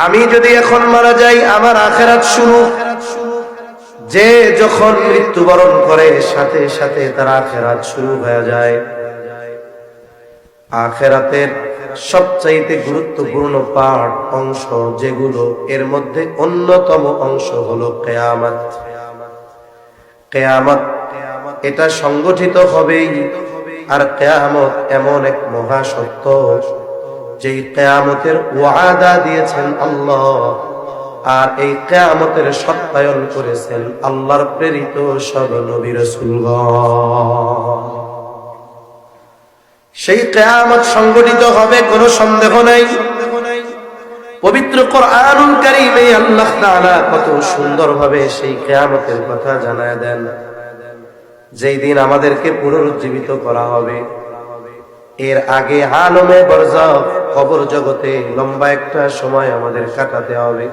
আমি যদি এখন মারা যাই, আমার আখিরাত শুরু। যে যখন মৃত্যুবরণ করে সাথে সাথে তার আখিরাত শুরু হয়ে যায়। আখিরাতের সবচাইতে গুরুত্বপূর্ণ পার্ট, অংশ যেগুলো, এর মধ্যে অন্যতম অংশ হলো কিয়ামত। কিয়ামত এটা সংগঠিত হবেই। আর কিয়ামত এমন এক মহা সত্য, যেই কিয়ামতের ওয়াদা দিয়েছেন আল্লাহ, আর এই কিয়ামতের সত্যায়ন করেছেন আল্লাহর প্রেরিত সব নবী রাসূলগণ। সেই কিয়ামত সংগঠিত হবে, কোনো সন্দেহ নাই। পবিত্র কোরআনুল কারীমে আল্লাহ তাআলা কত সুন্দরভাবে সেই কিয়ামতের কথা জানায় দেন। যেই দিন আমাদেরকে পুনরুজ্জীবিত করা হবে, এর আগে আলমে বরজাখ, কবর জগতে লম্বা একটা সময় আমাদের কাটাতে হবে।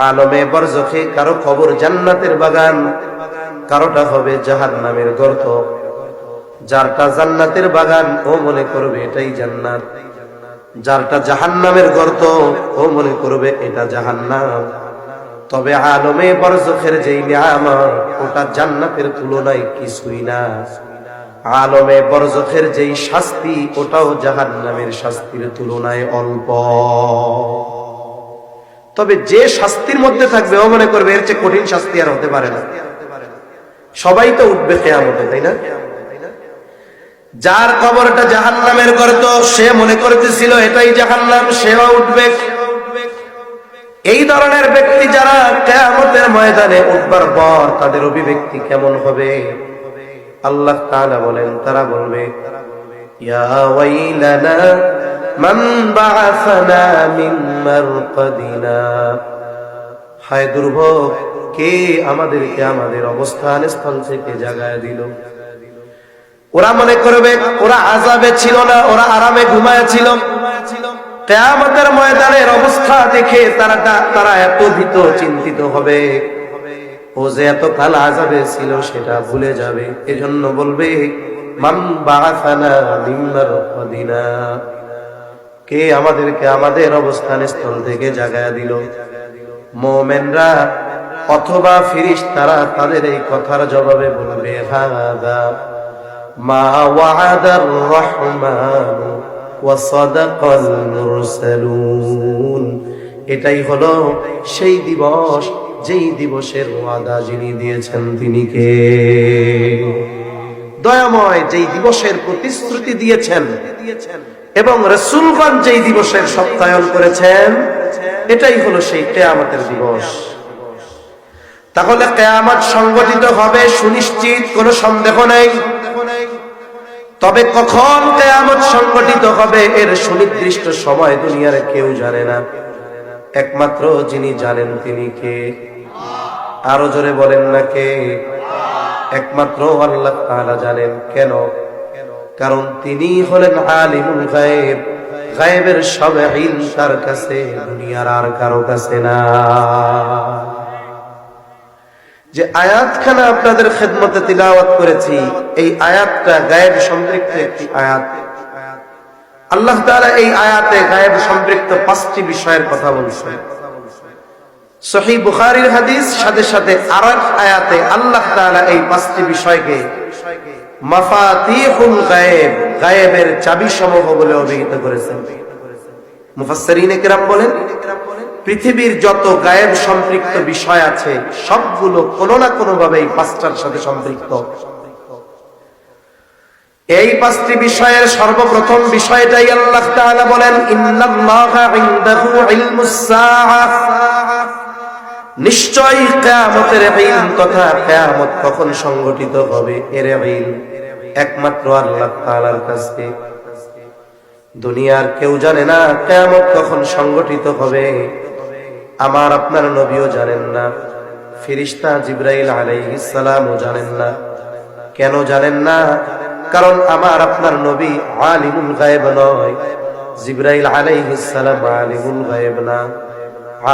আলমে বরজাখে কারো কবর জান্নাতের বাগান, কারোটা হবে জাহান্নামের গর্ত। যারটা জান্নাতের বাগান ও মনে করবে এটাই জান্নাত, যারটা জাহান্নামের গর্ত ও মনে করবে এটা জাহান্নাম। তবে আলমে বরজাখের যেই নিয়ামত, ওটা জান্নাতের তুলনায় কিছুই না। আলমে বরজাখের যেই শাস্তি, ওটাও জাহান্নামের শাস্তির তুলনায় অল্প। তবে যে শাস্তির মধ্যে থাকবে ও মনে করবে এর চেয়ে কঠিন শাস্তি আর হতে পারে না। সবাই তো উঠবে কিয়ামতে, তাই না? যার কবরটা জাহান্নামের গর্ত, সে মনে করতেছিল এটাই জাহান্নাম, সেও উঠবে। এই ধরনের ব্যক্তি যারা কিয়ামতের ময়দানে উঠবার পর তাদের অভিব্যক্তি কেমন হবে? আল্লাহ তাআলা বলেন, তারা বলবে, ইয়া ওয়াইলানা মান বাআসানা মিন মারকাদিনা। হায় দুর্ভোগ, কে আমাদেরকে আমাদের অবস্থান স্থল থেকে জাগায় দিল। ওরা মনে করবে ওরা আযাবে ছিল না, ওরা আরামে ঘুমায় ছিল। কিয়ামতের ময়দানের অবস্থা দেখে তারা এত ভীত চিন্তিত হবে, ও যে এতকাল আযাবে ছিল সেটা ভুলে যাবে। এজন্য বলবে, মান বাআসানা মিন মারকাদিনা, কে আমাদেরকে আমাদের অবস্থান স্থল থেকে জাগায়া দিল। মুমিনরা অথবা ফেরেশতারা তাদের এই কথার জবাবে বলবে, হাযা মা ওয়া'আদার রহমান ওয়া সাদাকাল মুরসালুন। এটাই হলো সেই দিবস, যেই দিবসের ওয়াদা যিনি দিয়েছেন তিনি কে? দয়াময়, যেই দিবসের প্রতিশ্রুতি দিয়েছেন এবং রাসূলগণ যেই দিবসের সত্যায়ন করেছেন, এটাই হলো সেই কিয়ামতের দিবস। তাহলে কিয়ামত সংগঠিত হবে সুনিশ্চিত, কোনো সন্দেহ নাই। তবে কখন কিয়ামত সংগঠিত হবে এর সুনির্দিষ্ট সময় দুনিয়ার কেউ জানে না। একমাত্র যিনি জানেন তিনি কে? আরো জোরে বলেন না কে? একমাত্র আল্লাহ তাআলা জানেন। কেন? কারণ তিনি হলেন আলিমুল গায়ব। গায়বের সব ইলম তার কাছে, দুনিয়ার আর কারো কাছে না। যে আয়াতখানা আপনাদের খেদমতে তিলাওয়াত করেছি, এই আয়াতটা গায়েব সম্পৃক্ত একটি আয়াত। আল্লাহ তাআলা এই আয়াতে গায়েব সম্পৃক্ত 5টি বিষয়ের কথা বলছেন। সহিহ বুখারীর হাদিস, সাথে সাথে আরেক আয়াতে আল্লাহ তাআলা এই 5টি বিষয়কে মাফাতিহুল গায়েব, গায়েবের চাবিসমূহ বলে অভিহিত করেছেন। মুফাসসিরিনে কেরাম বলেন, পৃথিবীর যত গায়েব সম্পৃক্ত বিষয় আছে সবগুলো কোনো না কোনো ভাবে এই 5টার সাথে সম্পৃক্ত। এই 5টি বিষয়ের সর্বপ্রথম বিষয়টাই আল্লাহ তাআলা বলেন, ইন্নাল্লাহা ইনদাহু ইলমুস সাআহ। নিশ্চয়ই কিয়ামতের ইলম তথা কিয়ামত কখন সংগঠিত হবে এর ইলম একমাত্র আল্লাহ তাআলার কাছে। দুনিয়ার কেউ জানে না কিয়ামত কখন সংগঠিত হবে। আমার আপনার নবীও জানেন না, ফেরেশতা জিবরাইল আলাইহিস সালামও জানেন না। কেন জানেন না? কারণ আমার আপনার নবী আলিমুল গায়ব নয়, জিবরাইল আলাইহিস সালাম আলিমুল গায়ব না।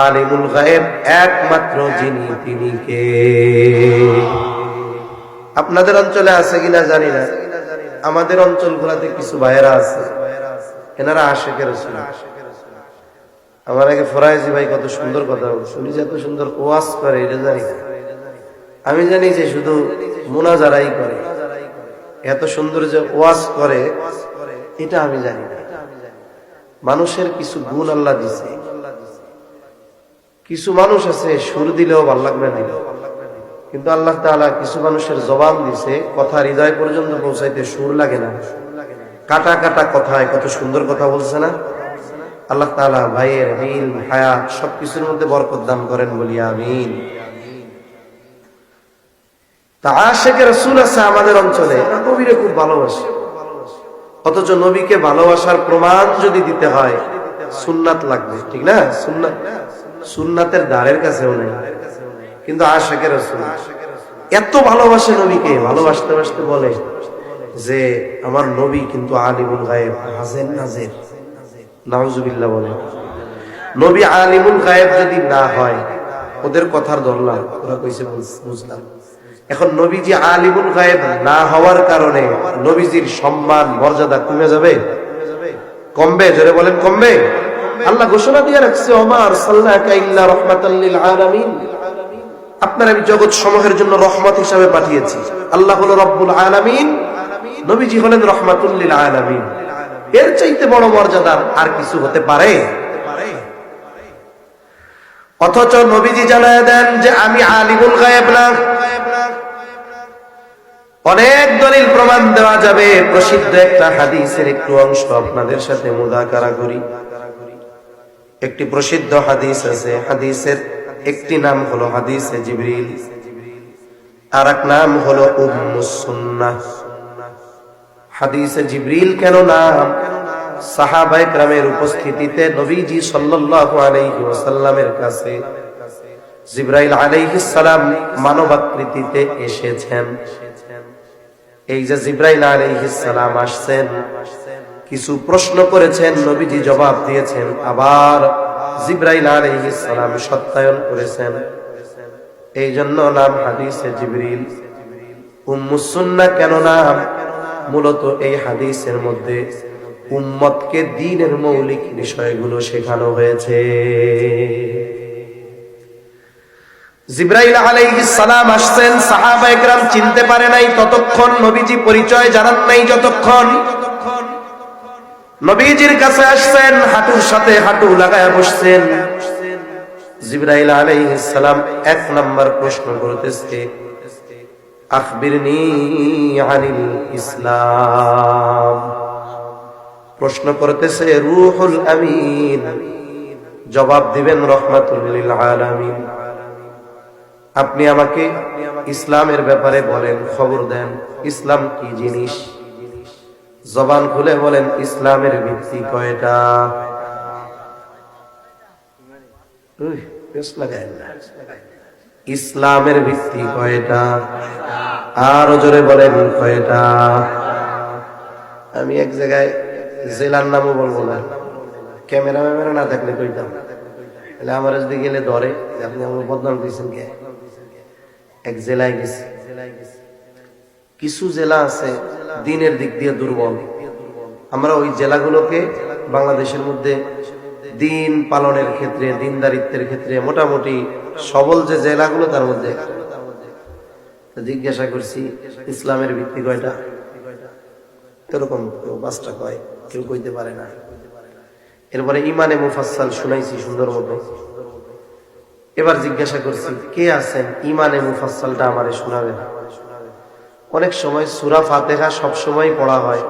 আলিমুল গায়ব একমাত্র যিনি, তিনি কে? আপনাদের অঞ্চলে আছে কিনা জানি না, আমাদের অঞ্চলগুলোতে কিছু ভাইয়েরা আছে, এনারা আশিকে রাসূল। আমার আগে ফরাইজি ভাই কত সুন্দর কথা বলছে, উনি যে এত সুন্দর ওয়াজ করে এটা জানি না। আমি জানি যে শুধু মুনাজারাই করে, এত সুন্দর যে ওয়াজ করে এটা আমি জানি না। মানুষের কিছু গুণ আল্লাহ দিছে। কিছু মানুষ আছে সুর দিলেও ভাল লাগবে না, কিন্তু আল্লাহ তাআলা কিছু মানুষের জবান দিছে কথা হৃদয় পর্যন্ত পৌঁছাইতে সুর লাগে না, কাটা কাটা কথায় কত সুন্দর কথা বলছে না। আল্লাহ তাআলা ভাইয়ের ইলম হায়াত সবকিছুর মধ্যে বরকত দান করেন, বলি আমিন। তা আশিকে রাসূল আছে আমাদের অঞ্চলে, নবীরে খুব ভালোবাসে, অথচ নবীকে ভালোবাসার প্রমাণ যদি দিতে হয় সুন্নাত লাগবে, ঠিক না? সুন্নাতের দ্বারের কাছেও নেই, কিন্তু আশিকে রাসূল এত ভালোবাসে নবীকে, ভালোবাসতে বাসতে বলে যে আমার নবী কিন্তু আলিমুল গায়েব, হাজের নাজের। নাউজুবিল্লাহ বলে। নবী আলিমুল গায়েব যদি না হয়, ওদের কথার ধরলাম, ওরা কইছে বুঝলাম। এখন নবীজি আলিমুল গায়েব না হওয়ার কারণে নবীজির সম্মান মর্যাদা কমে যাবে, কমবে? জোরে বলেন কমবে? আল্লাহ ঘোষণা দিয়ে রাখছে, ওমা আরসালনাকা ইল্লা রাহমাতাল লিল আলামিন, আপনার আমি জগৎ সমূহের জন্য রহমত হিসাবে পাঠিয়েছি। আল্লাহ হলো রব্বুল আলামিন, নবীজি হলেন রহমাতুল লিল আলামিন। এর চাইতে বড় মর্যাদার আর কিছু হতে পারে? অথচ নবীজি জানায় দেন যে আমি আলিমুল গায়েব না। অনেক দলিল প্রমাণ দেওয়া যাবে। প্রসিদ্ধ একটা হাদিসের একটু অংশ আপনাদের সাথে মুযাকারা করি। একটি প্রসিদ্ধ হাদিস আছে, হাদিসের একটি নাম হলো হাদিসে জিবরিল, আর এক নাম হলো উম্মুস সুন্নাহ। হাদিসে জিবরিল কেন নাম? সাহাবায়ে কেরামের উপস্থিতিতে নবীজি সাল্লাল্লাহু আলাইহি ওয়াসাল্লামের কাছে জিবরাইল আলাইহিস সালাম মানবাকৃতিতে এসেছেন। এই যে জিবরাইল আলাইহিস সালাম আসছেন, কিছু প্রশ্ন করেছেন, নবীজি জবাব দিয়েছেন, আবার জিবরাইল আলাইহিস সালাম সত্যায়ন করেছেন। এই জন্য নাম হাদিসে জিবরিল। উম্মুস সুন্নাহ কেন নাম? মূলত এই হাদিসের মধ্যে উম্মতকে দ্বীনের মৌলিক বিষয়গুলো শেখানো হয়েছে। জিবরাইল আলাইহিস সালাম আসছেন, সাহাবায়ে কেরাম চিনতে পারে নাই ততক্ষণ, নবীজি পরিচয় জানান নাই যতক্ষণ। নবীজির কাছে আসছেন, হাঁটুর সাথে হাঁটু লাগায় বসছেন। জিবরাইল আলাইহিস সালাম এক নাম্বার প্রশ্ন করতেছে, আখবিরনি আনিল ইসলাম। প্রশ্ন করতেছে রূহুল আমিন, জবাব দিবেন রহমাতুল লিল আলামিন। আপনি আমাকে ইসলামের ব্যাপারে বলেন, খবর দেন, ইসলাম কি জিনিস? জবান খুলে বলেন, ইসলামের ভিত্তি কয়টা? ইসলামের ভিত্তি কয়টা? আরো জোরে বলেন কয়টা? আমি এক জায়গায় জেলার নামও বলবো না, ক্যামেরা না থাকলে কইতাম, তাহলে আমার যদি গেলে ধরে আপনি আমার বদনাম দিয়েছেন কে। এক জেলায় গেছি, কিছু জেলা আছে দিনের দিক দিয়ে দুর্বল। আমরা ওই জেলাগুলোকে বাংলাদেশের মধ্যে দিন পালনের ক্ষেত্রে, দিনদারিত্বের ক্ষেত্রে মোটামুটি সবল যে জেলাগুলো তার মধ্যে জিজ্ঞাসা করছি ইসলামের ভিত্তি কয়টা? এরকম কেউ 5টা কয়, কেউ কইতে পারে না। এরপরে ইমানে মুফাসসাল শুনাইছি সুন্দর মতো। এবার জিজ্ঞাসা করছি কে আছেন ইমানে মুফাসসালটা আমারে শোনাবেন। অনেক সময় সূরা ফাতিহা সব সময় পড়া হয়,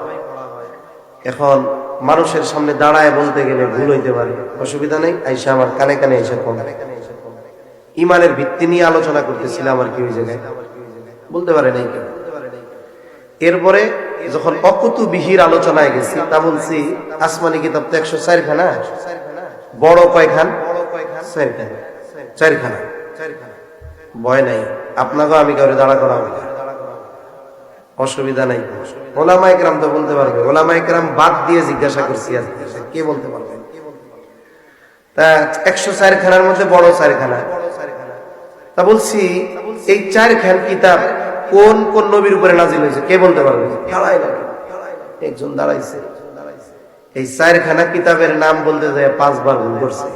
এখন মানুষের সামনে দাঁড়ায় বলতে গেলে ভুল হইতে পারে, অসুবিধা নেই, আইসা আমার কানে কানে এসে কোন ইমানের ভিত্তি নিয়ে আলোচনা করতেছিলাম আর কি, ওই জায়গায় বলতে পারে নাই কেউ। এরপরে যখন অকুতু বিহির আলোচনায় গেছি, তা বলছি আসমানি কিতাব তো 104 খানা, বড় কয়খান? 4 খানা। ভয় নাই, আপনাকে আমি কাউরে দাঁড়া করা হবে, অসুবিধা নাই। ওলামায়ে কেরাম তো বলতে পারবে, ওলামায়ে কেরাম বাদ দিয়ে জিজ্ঞাসা করছি আর কে বলতে পারবে? তা 104 খানার মধ্যে বড় 4 খানা। তা বলছি এই 4 খান কিতাব কোন কোন নবীর উপরে নাজিল হয়েছে কে বলতে পারবে? একজন দাঁড়াইছে, এই 4 খানা কিতাবের নাম বলতে যায় 5 বার ভুল করছে।